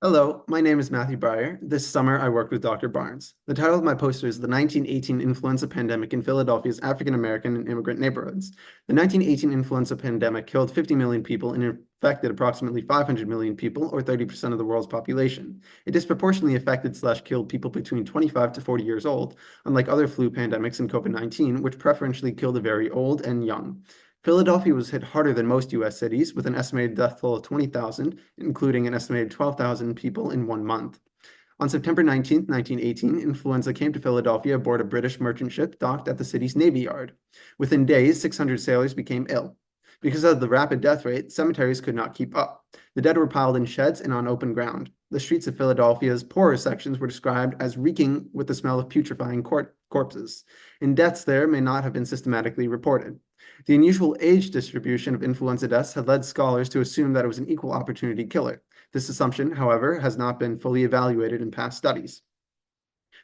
Hello, my name is Matthew Breier. This summer, I worked with Dr. Barnes. The title of my poster is The 1918 Influenza Pandemic in Philadelphia's African American and Immigrant Neighborhoods. The 1918 influenza pandemic killed 50 million people and infected approximately 500 million people, or 30% of the world's population. It disproportionately affected/killed people between 25 to 40 years old, unlike other flu pandemics and COVID-19, which preferentially kill the very old and young. Philadelphia was hit harder than most U.S. cities, with an estimated death toll of 20,000, including an estimated 12,000 people in 1 month. On September 19, 1918, influenza came to Philadelphia aboard a British merchant ship docked at the city's Navy Yard. Within days, 600 sailors became ill. Because of the rapid death rate, cemeteries could not keep up. The dead were piled in sheds and on open ground. The streets of Philadelphia's poorer sections were described as reeking with the smell of putrefying corpses, and deaths there may not have been systematically reported. The unusual age distribution of influenza deaths had led scholars to assume that it was an equal opportunity killer. This assumption, however, has not been fully evaluated in past studies.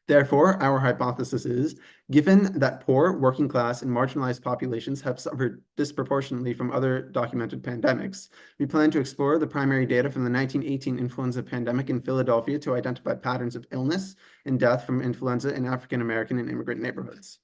Therefore, our hypothesis is, given that poor, working class, and marginalized populations have suffered disproportionately from other documented pandemics, we plan to explore the primary data from the 1918 influenza pandemic in Philadelphia to identify patterns of illness and death from influenza in African American and immigrant neighborhoods.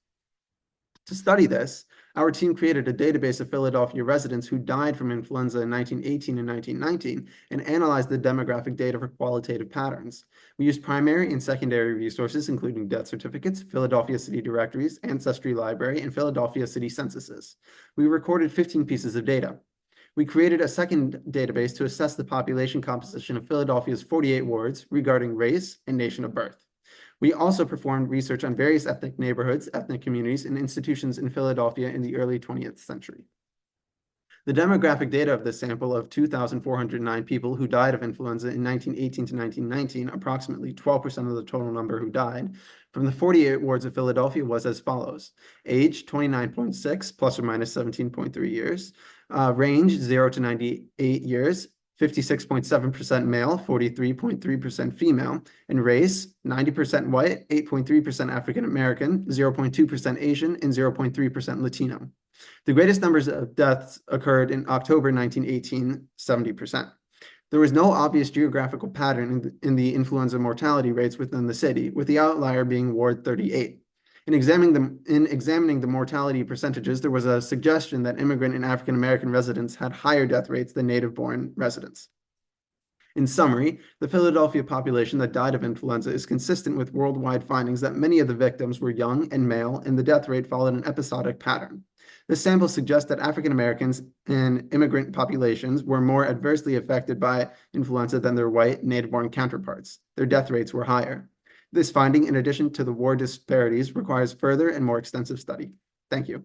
To study this, our team created a database of Philadelphia residents who died from influenza in 1918 and 1919 and analyzed the demographic data for qualitative patterns. We used primary and secondary resources, including death certificates, Philadelphia city directories, Ancestry Library, and Philadelphia city censuses. We recorded 15 pieces of data. We created a second database to assess the population composition of Philadelphia's 48 wards regarding race and nation of birth. We also performed research on various ethnic neighborhoods, ethnic communities, and institutions in Philadelphia in the early 20th century. The demographic data of this sample of 2,409 people who died of influenza in 1918 to 1919, approximately 12% of the total number who died, from the 48 wards of Philadelphia was as follows. Age, 29.6, plus or minus 17.3 years. Range, 0 to 98 years. 56.7% male, 43.3% female, and race, 90% white, 8.3% African American, 0.2% Asian, and 0.3% Latino. The greatest numbers of deaths occurred in October 1918, 70%. There was no obvious geographical pattern in the influenza mortality rates within the city, with the outlier being Ward 38. In examining the mortality percentages, there was a suggestion that immigrant and African American residents had higher death rates than native-born residents. In summary, the Philadelphia population that died of influenza is consistent with worldwide findings that many of the victims were young and male, and the death rate followed an episodic pattern. This sample suggests that African Americans and immigrant populations were more adversely affected by influenza than their white native-born counterparts. Their death rates were higher. This finding, in addition to the war disparities, requires further and more extensive study. Thank you.